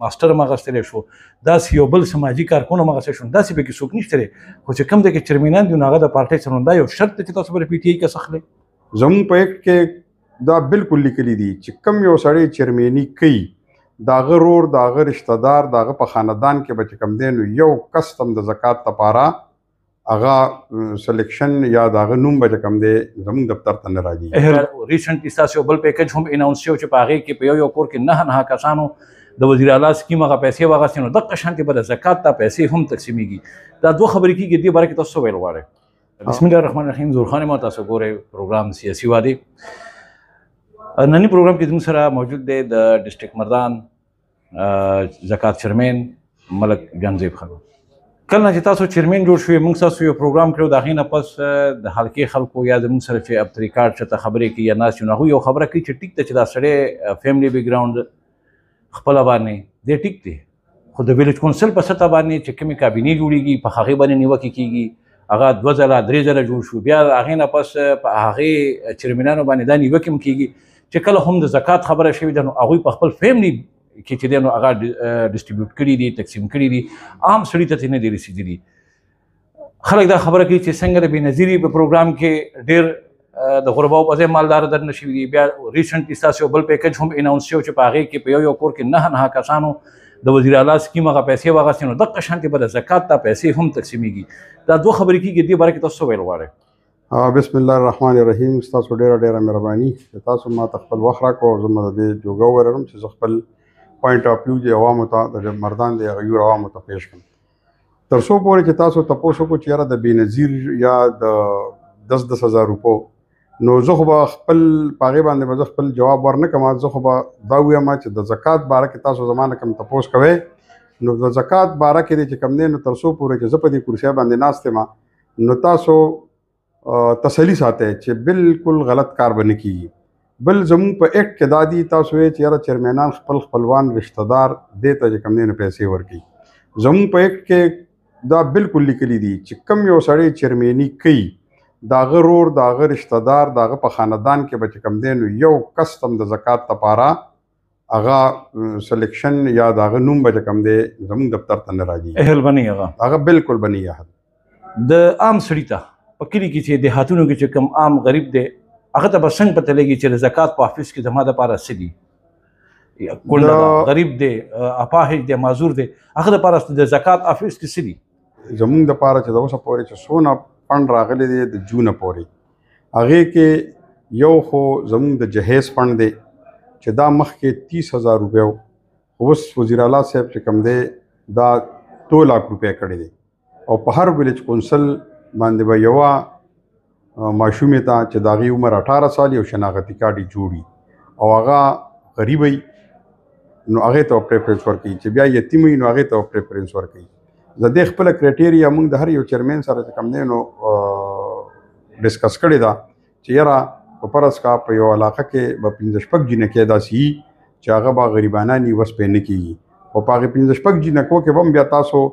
ماستر هم اخیستلی شو، داسې یو بل سماجي کارکون هم اخیستی شو، داسې پکې څوک نشته دی. خو چې کوم دی کې چیرمینان دي نو هغه د پارټۍ سره دا یو شرط دی چې تاسو به د پي ټي آی کس اخلئ. زموږ په ایکټ کې دا بالکل لیکلي دي چې کوم یو سړی چیرمیني کوي د هغه رور د هغه رشته دار د هغه په خاندان کې به چې کوم دی نو یو کس هم د زکات دپاره هغه سلیکشن یا د هغه نوم به چې کوم دی زموږ دفتر ته نه راځي. ریسنټلی ستاسو یو بل پیکج هم اناونس شوی چې په هغې کې په یو کور کې 9 کسانو د وزیر اعلی سکیم هغه پیسې واخیستې، نو دغه شانتې به د زکات ته پیسې هم تقسیمیږي. دا دوه خبرې کېږي، دې باره کې تاسو څه ویل غواړئ؟ بسم الله الرحمن الرحیم. زور خان ما تاسو ګورئ پروګرام سیاسي وادي. نننی پروګرام کې زموږ سره موجود دی د ډسټرکټ مردان زکات چیرمین ملک جانزیب خان. کله نه چې تاسو چیرمین جوړ شوی موږ تاسو یو پروګرام کړو، د هغې نه پس د حلقې خلکو یا زموږ سره چې ابتري کارډ چېرته خبرې کوي یا ناست یو، نو هغوی یو خبره کوي چې ټیک ده چې دا سړی فیملی بیک ګراونډ خپله باندې دی ټیک دی، خو د ویلیج کونسل په سطح باندې چې کومې کابینې جوړېږي په هغې باندې نیوکې کېږي، هغه 2 ځله 3 ځله جوړ شو، بیا د هغې نه پس په هغې چیرمینانو باندې دا نیوکې هم کېږي چې کله هم د زکات خبره شوې ده نو هغوی په خپل فیملی کې چې دی نو هغه ډسټریبیوټ کړي دي، تقسیم کړي دي، عام سړي ته نه دي رسېدلي. خلک دا خبره کوي چې څنګه د بېنظیري په پروګرام کې ډېر د غرباو په ځای مالدار درنه شوي دي. بیا ریسنټلی ستاسو یو بل پیکج هم اناونس شوی چې په هغې کې په یو کور کې 9 کسانو د وزیر اعلی سکیم هغه پیسې واخیستې، نو دغه شانتې به د زکات ته پیسې هم تقسیمیږي. دا دوه خبرې کېږي، دې باره کې تاسو څه ویل غواړئ؟ بسم الله الرحمن الرحیم. ستاسو ډېره مهرباني چې تاسو ما ته خپل وخت راکړو او زه د دې جوګه ولرم چې زه خپل پوینټ اف ویو د عوامو ته د مردان د غیور عوامو ته پیش کړم. تر څو پورې چې تاسو تپوس وکړو چې یاره د بېنظیر یا د 10,000 روپو، نو زه خو به خپل په هغې باندې به زه خپل جواب ورنه کړم. زه خو به دا ووایم چې د زکات باره کې تاسو زما نه کوم تپوس کوئ، نو د زکات باره کې دی چې کوم دی نو تر څو پورې چې زه په دې کرسۍ باندې ناست یم نو تاسو تسلي ساتئ چې بالکل غلط کار به نه کېږي. بل زموږ په ایکټ کې دا دي تاسو وایئ چې یاره چیرمینان خپل خپلوان رشته دار دې ته چې کوم دی نو پیسې ورکوي. زموږ په ایکټ کې دا بالکل لیکلي دي چې کوم یو سړی چیرمیني کوي د هغه رور د هغه رشته دار د هغه په خاندان کې به چې کوم دی نو یو کس هم د زکات دپاره هغه سلیکشن یا د هغه نوم به چې کوم دی زموږ دفتر ته نه راځي. اهل بنی هغه بالکل بنی اهل. د عام سړي ته په کلي کې چې دیهاتونو کې چې کوم عام غریب دی هغه ته به څنګه پته لګي چې د زکات په آفس کې زما دپاره څه دي؟ کونډه ده، غریب دی، اپاهج دی، معذور دی، هغه دپاره د زکات آفس کې څه دي؟ زموږ دپاره چې د اوسه پورې چې څونه فنډ راغلی دی د جونه پورې، هغې کې یو خو زموږ د جهیز فنډ دی چې دا مخکې 30,000 روپۍ و، اوس وزیر اعلی صاحب چې کوم دی دا 2 लाख روپۍ کړی دی او په هر ویلیج کونسل باندې به یوه ماشومې ته چې د هغې عمر 18 سال یو شناختي کارډ یې جوړي او هغه غریب وي نو هغې ته پریفرنس ورکوي، چې بیا یتیم وي نو هغې ته پریفرنس ورکوي. د دې خپله کرایټیریا موږ د هر یو چیرمین سره چې کوم دی نو ډسکس کړې ده چې یاره په فرض کا په یو علاقه کې به 15-16 جینکې داسې وي چې هغه به غریبانه ني وس پرې نه کېږي، خو په هغې 15-16 جینکو کې به هم بیا تاسو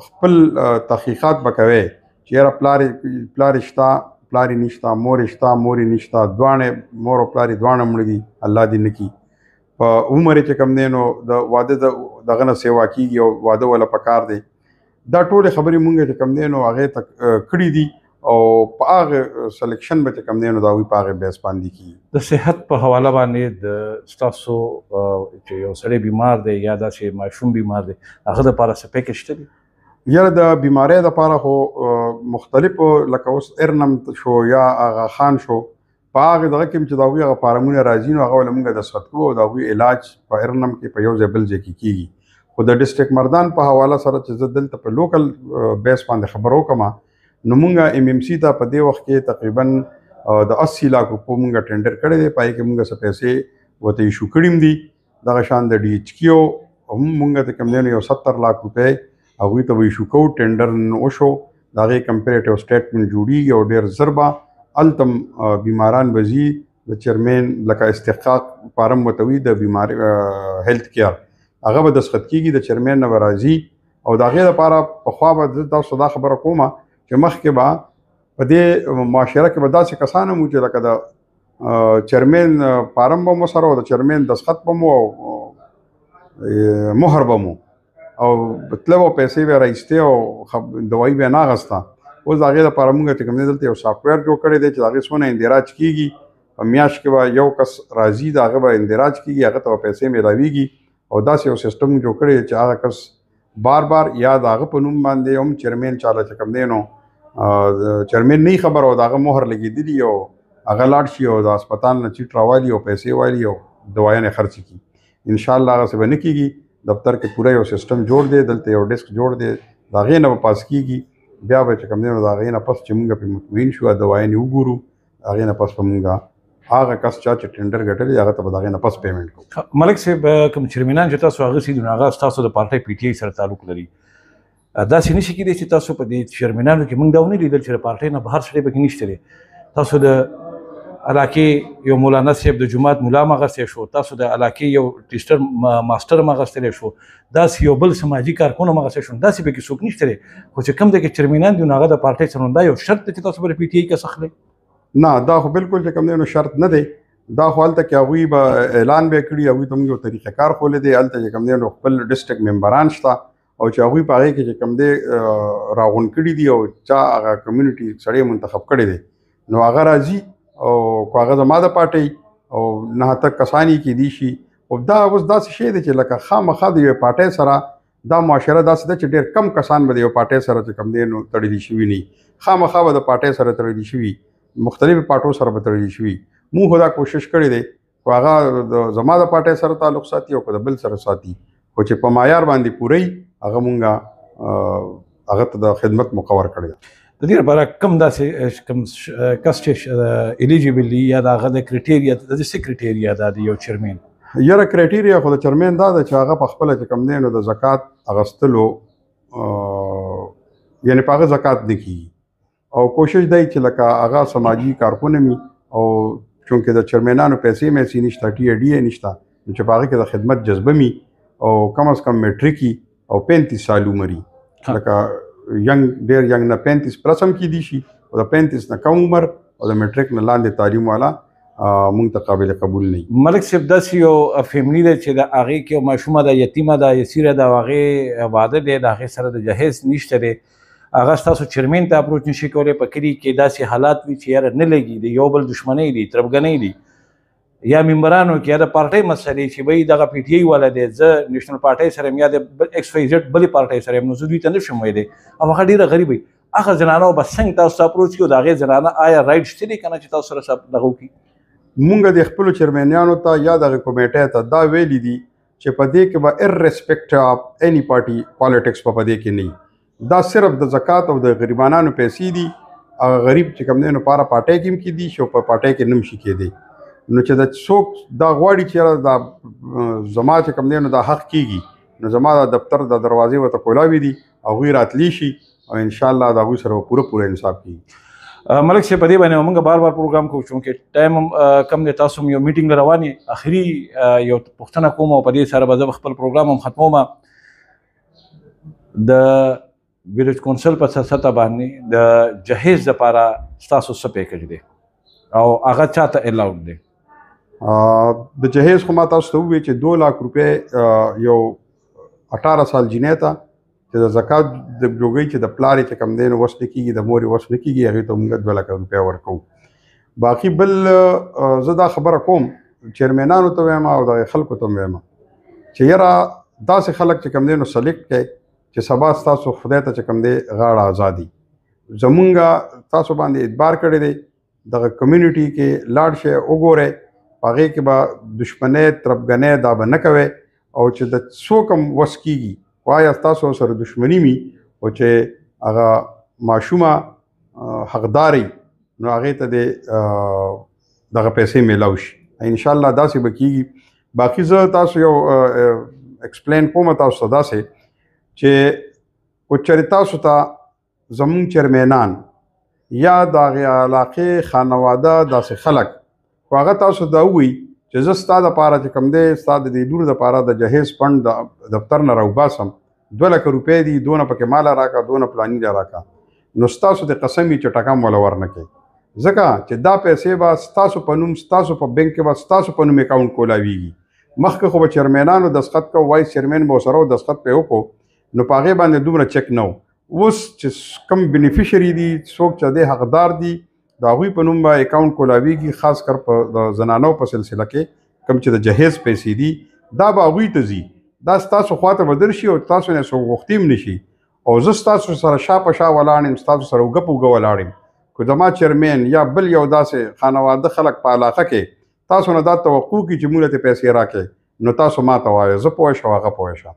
خپل تحقیقات به کوئ چې یاره پلار شته، پلار یې نشته، مور یې شته، مور یې نشته، دواړه مور او پلار یې دواړه مړه دي، الله دې نه کړي. په عمر یې چې کوم دی نو د واده دغه نه سیوا کېږي او واده وله پکار دی. دا ټولې خبرې مونږ چې کوم دی نو هغې ته کړي دي او په هغه سلیکشن به چې کوم دی نو د هغوی په هغې بیس باندې کېږي. د صحت په حواله باندې د ستاسو چې یو سړی بیمار دی یا داسې ماشوم بیمار دی هغه دپاره څه پیکج شته دي؟ یاره د بیمارۍ دپاره خو مختلفو لکه اوس ارنم شو یا هغه خان شو په هغې دغه کې چې د هغوی هغه فارمونه راځي نو هغه له مونږ دستخط کوو او د هغوی علاج په ارنم کې په یو ځای بل ځای کې کېږي. خو د ډسټرکټ مردان په حواله سره چې زه دلته په لوکل بیس باندې خبر وکړم نو مونږ MMC ته په دې وخت کې تقریبا د 80 लाख روپو مونږ ټینډر کړی دی، پای کې مونږ څه پیسې ورته ایشو کړي دي. دغه شان د DHQ هم مونږ ته کوم دی نو 70 लाख روپۍ هغوی ته به ایشو کوو. ټینډر وشو، د هغې کمپیریټیو سټیټمنټ جوړېږي او ډېر ژر به هلته بیماران به ځي د چیرمین لکه استحقاق فارم ورته وي د بیماري هیلث کیر هغه به دستخط کېږي، د چیرمین نه به راځي او د هغې دپاره پخوا به زه تاسو دا خبره کومه چې مخکې به په دې معاشره کې به داسې کسان هم وو چې لکه د چیرمین فارم به مو سره او د چیرمین دستخط به مو مهر به مو او تلو پیسې به راایستې او دوايي به نه اخسته. اوس د هغې لپاره مونږ چې کوم دی دلته یو سافټویر جوړ کړی دی چې د هغې څونه اندراج کېږي. په میاشت کې به یو کس راځي د هغه به اندراج کېږي، هغه ته به پیسې میلاویږي او داسې یو سیسټم جوړ کړی دی چې هغه کس بار بار یا د هغه په نوم باندې هم چیرمین چاله چې کوم دی نو چیرمین نه خبر او د هغه مهر لګېدلي او هغه لاړ شي او د هسپتال نه چیټ راوالي او پیسې والي او دوايانې خرڅ کړي. انشاءالله هغسې به نه کېږي. دفتر کې پوره یو سیسټم جوړ دی، دلته یو ډیسک جوړ دی، د هغې نه به پاس کېږي. بیا به چې کوم دی نو د هغې نه پس چې مونږ پرې مطمئن شو دوايانې وګورو، هغې نه پس به مونږ هغه کس چا چې ټینډر ګټلی هغه ته به د هغې نه پس پیمنټ کوو. ملک صاحب کوم چیرمینان چې تاسو هغسې دي نو هغه ستاسو د پارټۍ پی ټي آی سره تعلق لري. داسې نشي کېدی چې تاسو په دې چیرمینانو کې مونږ دا ونه لیدل چې د پارټۍ نه بهر سړی پکې نشته دی. تاسو د علاقې یو مولانا صاحب د جومات ملا مغستی شو، تاسو د علاقې یو ټیسټر ماسټر مغستلی شو، داسې یو بل سماجي کارکونه مغستی شو، داسې پکې څوک نشته دی. خو چې کوم دی کې چیرمینان دي نو هغه د پارټۍ سره دا یو شرط دی چې تاسو به د پی ټي آی کس اخلئ؟ نه، دا خو بالکل چې کوم دی نو شرط نه دی. دا خو هلته کې هغوی به اعلان به یې کړي، هغوی ته موږ یو طریقه کار ښوولی دی. هلته چې کوم دی نو خپل ډسټرکټ ممبران شته او چې هغوی په هغې کې چې کوم دی راغونډ کړي دي او چا هغه کمیونټي سړی منتخب کړی دی نو هغه راځي او که هغه زما د پارټۍ او 79 کسان یې کیدی شي. او دا اوس داسې شی دی چې لکه خامخا د یوې پارټۍ سره دا معاشره داسې ده چې ډېر کم کسان به د یو پارټۍ سره چې کوم دی نو تړلي شوي نه وي. خامخا به د پارټۍ سره تړلي شوي، مختلفو پارټو سره به تړلي شوي. مونږ خو دا کوشش کړی دی خو هغه د زما د پارټۍ سره تعلق ساتي او که د بل سره ساتي، خو چې په معیار باندې پوره هغه مونږ هغه ته د خدمت مقرر کړی دی. د دې لپاره کوم داسې کوم کس چې الیجیبل دی یا د هغه د کرایټیریا د څه کرایټیریا ده د یو چیرمین؟ یاره کرایټیریا خو د چیرمین دا ده چې هغه په خپله چې کوم دی نو د زکات اخیستلو یعنې په هغه زکات نه کېږي او کوشش دی چې لکه هغه سماجي کارکونه وي او چونکې د چیرمینانو پیسې میسې نشته، ټي اې ډي اې نشته، نو چې په هغې کې د خدمت جذبه وي او کم از کم میټریک او 35 سال عمر وي. لکه ینګ ډېر ینګ نه 35 پلس هم کېدی شي او د 35 نه کم عمر او د میټریک نه لاندې تعلیم والا مونږ ته قابل قبول نه وي. ملک صاحب داسې یو فیملي ده چې د هغې کې یو ماشومه ده، یتیمه ده، یسیره ده او هغې واده دی، د هغې سره د جهیز نشته دی، هغه ستاسو چیرمین ته اپروچ نشي کولی. په کلي کې داسې حالات وي چې یاره نه لګي، د یو بل دښمنۍ دي، تربګنۍ دي، یا ممبرانو کې یا د پارټۍ مسلې چې وایي دغه پی ټي آی والا دی، زه نیشنل پارټۍ سره یم یا د ایکس واي زیډ بلې پارټۍ سره یم، نو زه دوی ته نه شم ویلی او هغه ډېره غریب وي. هغه زنانه به څنګه تاسو ته اپروچ کړي او د هغې زنانه آیا رایټ شته دی که نه چې تاسو سره دغه وکړي؟ مونږ د خپلو چیرمینیانو ته یا دغه کمیټۍ ته دا ویلي دي چې په دې کې به ارسپیکټ اف اني پارټي پالیټکس په دې کې نه، دا صرف د زکات او د غریبانانو پیسې دي. هغه غریب چې کوم دی نو پاره پارټۍ کې هم کېدي شي او په پارټۍ کې نه هم شي کېدی. نو چې د څوک دا غواړي چې یاره دا زما چې کوم دی نو دا حق کېږي نو زما د دفتر د دروازې ورته کولاوي دي، هغوی راتلی شي او انشاءالله د هغوی سره پوره انصاف کېږي. ملک صاحب په دې باندې موږ بار بار پروګرام کوو چونکې ټایم هم کم دی، تاسو هم یو میټینګ روان یې، اخري یو پوښتنه کوم او په دې سره به زه خپل پروګرام هم ختموم. د ویلیج کونسل په سطح باندې د جهیز دپاره ستاسو څه پیکج دی او هغه چاته الاؤډ دی؟ د جهیز خو ما تاسو ته ووایي چې 2 लाख روپۍ یو 18 سال جینۍ ته چې د زکات د جوګۍ چې د پلار چې کم دی نو وس نه کېږي، د مور وس نه کېږي، هغې ته موږ 2 لکه روپۍ ورکوو. باقي بل زه دا خبره کوم چیرمینانو ته وایم او دغې خلکو ته وایم چې یاره داسې خلک چې کم دی نو سلیکټ کړئ چې سبا ستاسو خدای ته چې کم دی غاړه ازادي. زمونږ تاسو باندې اعتبار کړی دی، دغه کمیونټي کې لاړ شئ وګورئ، په هغې کې به دشمنۍ تربګنۍ دا به نه کوئ او چې د څوک هم وس کېږي خو آیا ستاسو سره دښمني وي او چې هغه ماشومه حقداري نو هغې ته د دغه پیسې میلاو شي. انشاءالله داسې به کېږي. باقي زه تاسو یو ایکسپلین کوم تاسو ته داسې چې که چېرې تاسو ته زمونږ چیرمینان یا د هغې علاقې خانواده داسې خلک خو هغه تاسو ته ووایي چې زه ستا دپاره چې کوم دی ستا د دې لور دپاره د جهیز فنډ د دفتر نه راوباسم 2 لکه روپۍ دي، دونه پکې ماله راکړه، دونه پلاني له راکړه، نو ستاسو د قسم وي چې ټکه موله ورنه کوي، ځکه چې دا پیسې به ستاسو په نوم ستاسو په بینک کې به ستاسو په نوم اکاونټ کولاویږي. مخکې خو به چیرمینانو دسخط کو وایس چیرمین به ورسره دسخط پې وکړو نو په هغې باندې دومره چک نه و. اوس چې کم بینیفیشري دي څوک چې د حقدار دي د هغوی په نوم به اکاونټ کولاویږي، خاص کر په د زنانو په سلسله کې کم چې د جهیز پیسې دي دا به هغوی ته ځي. دا ستاسو خواته به درشي او تاسو نه څوک غوښتي هم نشي او زه ستاسو سره شا په شا ولاړ یم، ستاسو سره اوږه په اوږه ولاړ یم. که زما چیرمین یا بل یو داسې خانواده خلک په علاقه کې تاسو نه دا توقع کړي چې موږ ته پیسې راکړئ نو تاسو ما ته وایه، زه پوه شم هغه پوه شه.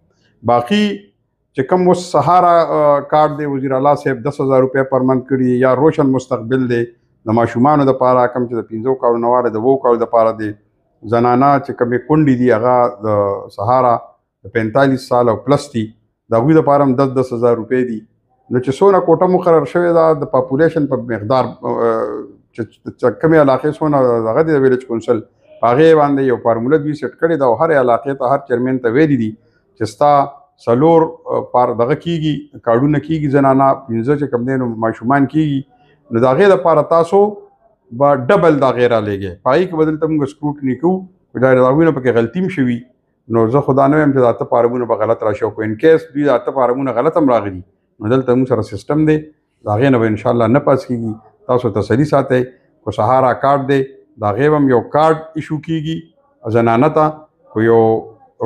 باقي چې کوم اوس سهارا کارت دی وزیر اعلی صاحب 10,000 روپۍ پر منت کړي یا روشن مستقبل دی د ماشومانو دپاره کم چې د 15 کالو نه واله د 2 کالو دپاره دی، زنانه چې کومې کونډې دي هغه د سهارا د 45 سال او پلس دي د هغوی دپاره هم 10,000 روپۍ دي. نو چې څونه کوټه مقرر شوې ده د پاپولیشن په مقدار چې کومې علاقې څونه هغه دی د ویلیج کونسل په هغې باندې یو فارموله دوی سیټ کړې ده او هرې علاقې ته هر چیرمین ته ویلي دي چې ستا څلور دغه کېږي کارډونه کېږي زنانه 15 چې کوم دی نو ماشومان کېږي نو د هغې دپاره تاسو به ډبل د هغې رالیږئ. په هغې کې به دلته موږ سکروټني کوو چې دا د هغوی نه پکې غلطي هم شوي نو زه خو دا نه وایم چې د 8 فارمونه به غلط راشي او که انکیس دوی د 8 فارمونه غلط هم راغلي نو دلته موږ سره سیسټم دی د هغې نه به انشاءالله نه پاس کېږي. تاسو تسلي ساتئ. که سهارا کارت دی د هغې به هم یو کارت ایشو کېږي زنانه ته، که یو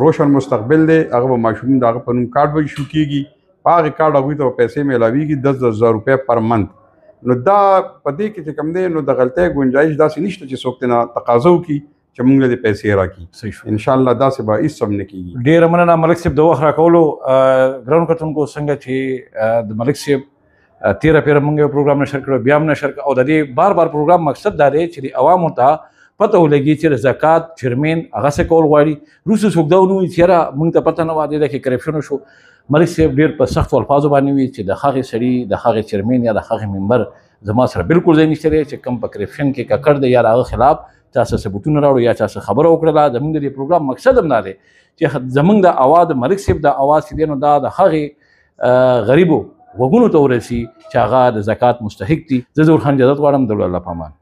روشن مستقبل دی هغه به ماشوم د هغه په نوم کارت به ایشو کېږي، په هغې کارت هغوی ته به پیسې میلاویږي 10,000 روپۍ پر منت. نو دا په دې کې چې کوم دی نو د غلطۍ ګنجایش داسې نشته چې څوک ترنه تقاضا وکړي چې موږ له دې پیسې راکړي. انشاءالله داسې به هېڅ هم نه کېږي. ډېره مننه ملک صاحب د وخت راکولو. ګرانو کتونکو څنګه چې د ملک صاحب 13 پیره موږ یو پروګرام نشر کړو بیا هم نشر کړو او د دې بار بار پروګرام مقصد دا دی چې د عوامو ته پته ولګي چې د زکات چیرمین هغه څه کول غواړي. وروسته څوک دا ونه وایي چې یاره موږ ته پته نه وه دې کې کرپشن وشو. ملک صاحب ډېر په سختو الفاظو باندې وي چې د هغې سړي د هغې چیرمین یا د هغې ممبر زما سره بالکل ځای نشته دی چې کوم په کرپشن کې ککړ دی یا د هغه خلاف چا څه ثبوتونه راوړو یا چا څه خبره وکړله. زموږ د دې پروګرام مقصد هم دا دی چې زموږ د اواز د ملک صاحب د اواز چې دی نو دا د هغې غریبو وګونو ته ورسي چې هغه د زکات مستحق دي. زه ظهور خان اجازت غواړم. د الله په امان.